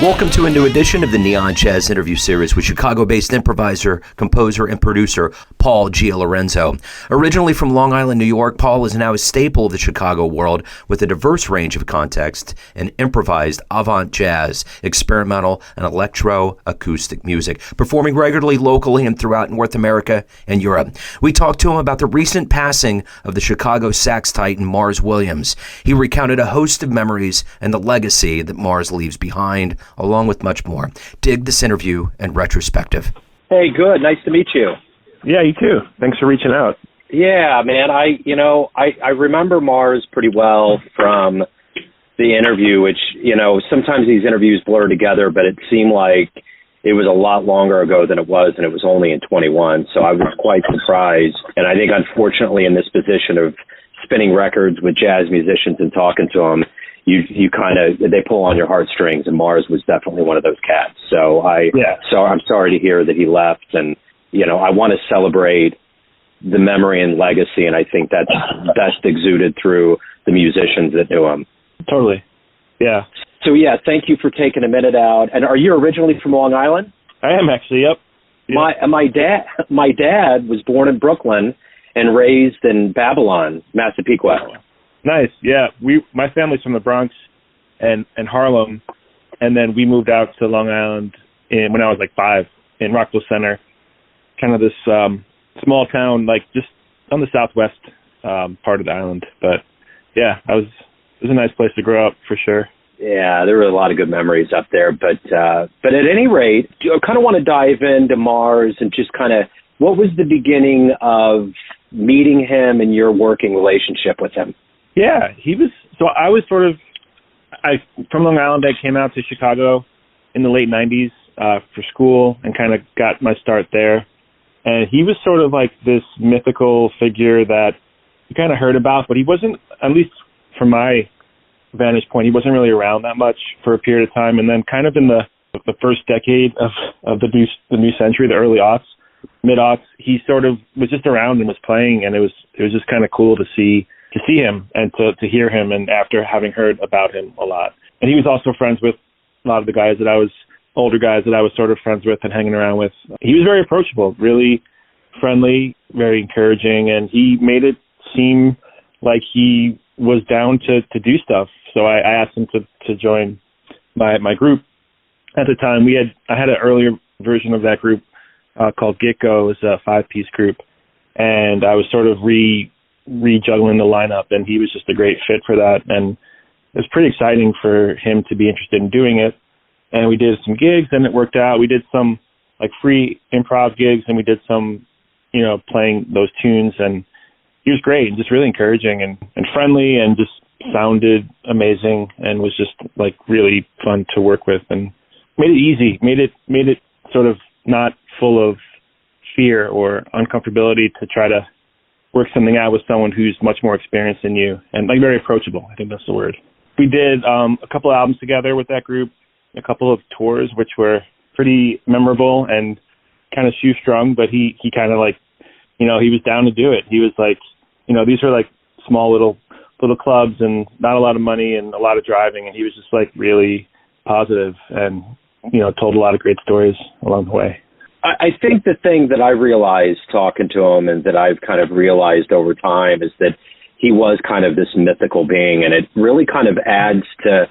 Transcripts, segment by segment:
Welcome to a new edition of the Neon Jazz interview series with Chicago-based improviser, composer, and producer Paul Giallorenzo. Originally from Long Island, New York, Paul is now a staple of the Chicago world with a diverse range of contexts and improvised avant-jazz, experimental, and electro acoustic music, performing regularly locally and throughout North America and Europe. We talked to him about the recent passing of the Chicago sax titan Mars Williams. He recounted a host of memories and the legacy that Mars leaves behind, along with much more. Dig this interview and retrospective. Hey, good. Nice to meet you. Yeah, you too. Thanks for reaching out. Yeah, man. I remember Mars pretty well from the interview, which, sometimes these interviews blur together, but it seemed like it was a lot longer ago than it was, and it was only in 21. So I was quite surprised. And I think, unfortunately, in this position of spinning records with jazz musicians and talking to them, you kind of, they pull on your heartstrings, and Mars was definitely one of those cats. So I'm sorry to hear that he left, and I want to celebrate the memory and legacy, and I think that's best exuded through the musicians that knew him. Totally. Yeah. So thank you for taking a minute out. And are you originally from Long Island? I am actually. Yep. My dad was born in Brooklyn and raised in Babylon, Massapequa. Nice. Yeah. My family's from the Bronx and Harlem, and then we moved out to Long Island when I was like 5 in Rockville Center, kind of this small town, like just on the southwest part of the island. But yeah, it was a nice place to grow up for sure. Yeah, there were a lot of good memories up there. But at any rate, I kind of want to dive into Mars and just kind of, what was the beginning of meeting him and your working relationship with him? Yeah, I was from Long Island. I came out to Chicago in the late 90s for school and kind of got my start there. And he was sort of like this mythical figure that you kind of heard about, but he wasn't, at least from my vantage point, he wasn't really around that much for a period of time. And then kind of in the first decade of the new century, the early aughts, mid-aughts, he sort of was just around and was playing, and it was just kind of cool to see him and to hear him, and after having heard about him a lot. And he was also friends with a lot of the older guys that I was sort of friends with and hanging around with. He was very approachable, really friendly, very encouraging, and he made it seem like he was down to do stuff. So I asked him to join my group. At the time, I had an earlier version of that group called Gitgo. It was a 5-piece group, and I was sort of rejuggling the lineup, and he was just a great fit for that. And it was pretty exciting for him to be interested in doing it. And we did some gigs, and it worked out. We did some like free improv gigs, and we did some, playing those tunes. And he was great and just really encouraging and friendly, and just sounded amazing, and was just like really fun to work with, and made it easy, made it sort of not full of fear or uncomfortability to try to work something out with someone who's much more experienced than you, and like very approachable. I think that's the word. We did a couple of albums together with that group, a couple of tours, which were pretty memorable and kind of shoestrung, but he kind of like, he was down to do it. He was like, these were like small little clubs and not a lot of money and a lot of driving, and he was just like really positive and, told a lot of great stories along the way. I think the thing that I realized talking to him, and that I've kind of realized over time, is that he was kind of this mythical being, and it really kind of adds to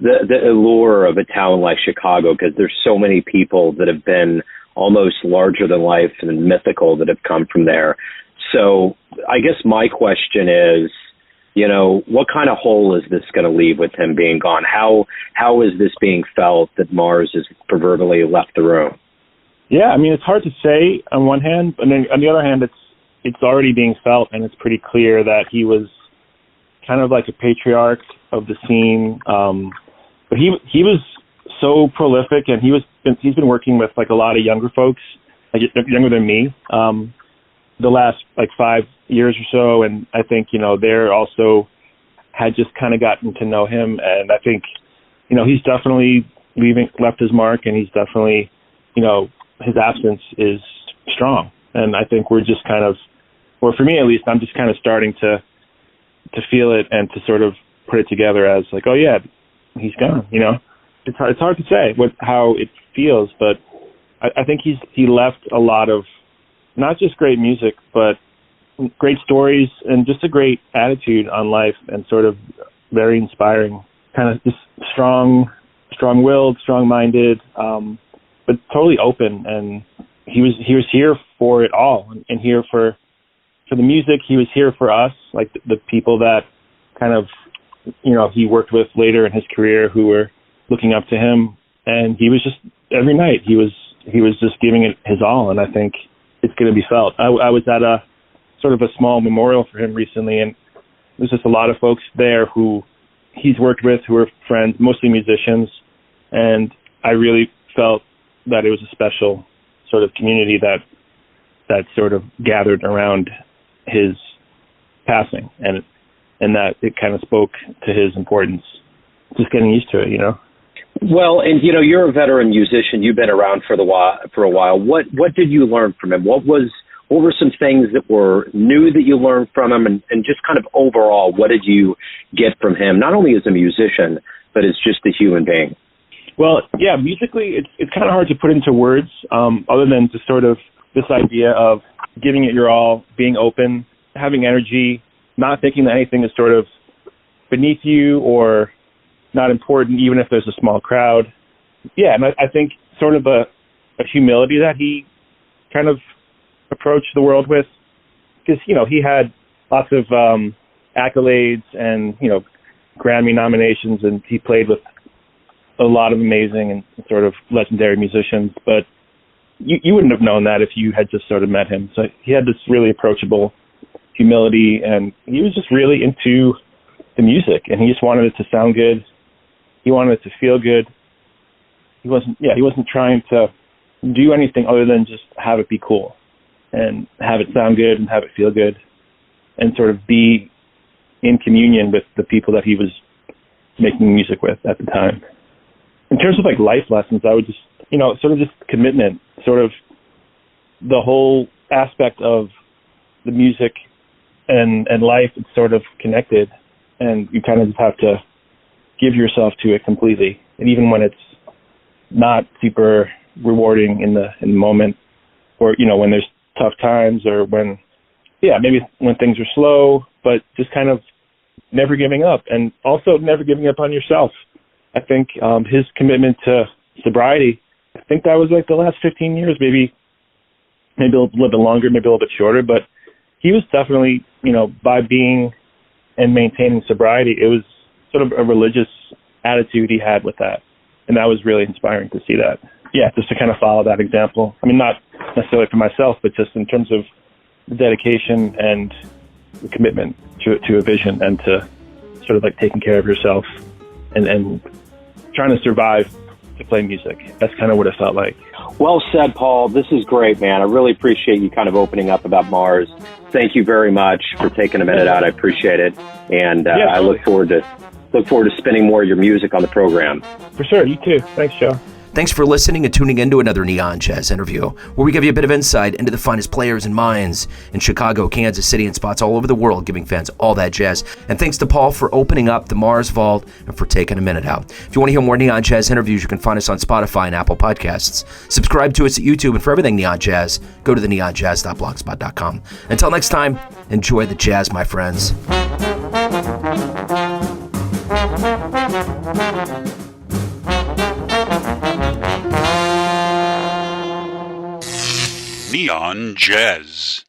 the allure of a town like Chicago, because there's so many people that have been almost larger than life and mythical that have come from there. So I guess my question is, what kind of hole is this going to leave with him being gone? How is this being felt that Mars has proverbially left the room? Yeah, I mean, it's hard to say on one hand, but then on the other hand, it's already being felt, and it's pretty clear that he was kind of like a patriarch of the scene. But he was so prolific, and he's been working with like a lot of younger folks, like younger than me, the last like 5 years or so, and I think they're also had just kind of gotten to know him, and I think he's definitely left his mark, and he's definitely his absence is strong. And I think we're just kind of, or for me at least, I'm just kind of starting to feel it and to sort of put it together as like, oh yeah, he's gone, it's hard to say how it feels, but I think he left a lot of not just great music, but great stories and just a great attitude on life, and sort of very inspiring, kind of just strong-willed, strong-minded, but totally open. And he was here for it all, and here for the music. He was here for us, like the people that kind of, he worked with later in his career who were looking up to him. And he was just, every night he was just giving it his all. And I think it's going to be felt. I was at a sort of a small memorial for him recently, and there's just a lot of folks there who he's worked with, who are friends, mostly musicians. And I really felt that it was a special sort of community that sort of gathered around his passing, and that it kind of spoke to his importance. Just getting used to it, Well, and you're a veteran musician. You've been around for a while. What did you learn from him? What were some things that were new that you learned from him, and just kind of overall, what did you get from him, not only as a musician, but as just a human being? Well, yeah, musically, it's kind of hard to put into words, other than just sort of this idea of giving it your all, being open, having energy, not thinking that anything is sort of beneath you or not important, even if there's a small crowd. Yeah, and I think sort of a humility that he kind of approached the world with, because, he had lots of accolades and, Grammy nominations, and he played with a lot of amazing and sort of legendary musicians, but you wouldn't have known that if you had just sort of met him. So he had this really approachable humility, and he was just really into the music, and he just wanted it to sound good. He wanted it to feel good. He wasn't trying to do anything other than just have it be cool and have it sound good and have it feel good, and sort of be in communion with the people that he was making music with at the time. In terms of like life lessons, I would just, sort of just commitment, sort of the whole aspect of the music and life, it's sort of connected, and you kind of just have to give yourself to it completely. And even when it's not super rewarding in the moment, or, when there's tough times, or maybe when things are slow, but just kind of never giving up, and also never giving up on yourself. I think his commitment to sobriety, I think that was like the last 15 years, maybe a little bit longer, maybe a little bit shorter, but he was definitely, by being and maintaining sobriety, it was sort of a religious attitude he had with that. And that was really inspiring to see that. Yeah, just to kind of follow that example. I mean, not necessarily for myself, but just in terms of the dedication and the commitment to a vision, and to sort of like taking care of yourself and trying to survive to play music. That's kind of what it felt like. Well said, Paul. This is great, man. I really appreciate you kind of opening up about Mars. Thank you very much for taking a minute out. I appreciate it. And I look forward to spinning more of your music on the program. For sure. You too. Thanks, Joe. Thanks for listening and tuning in to another Neon Jazz interview, where we give you a bit of insight into the finest players and minds in Chicago, Kansas City, and spots all over the world, giving fans all that jazz. And thanks to Paul for opening up the Mars Vault and for taking a minute out. If you want to hear more Neon Jazz interviews, you can find us on Spotify and Apple Podcasts. Subscribe to us at YouTube, and for everything Neon Jazz, go to theneonjazz.blogspot.com. Until next time, enjoy the jazz, my friends. Neon Jazz.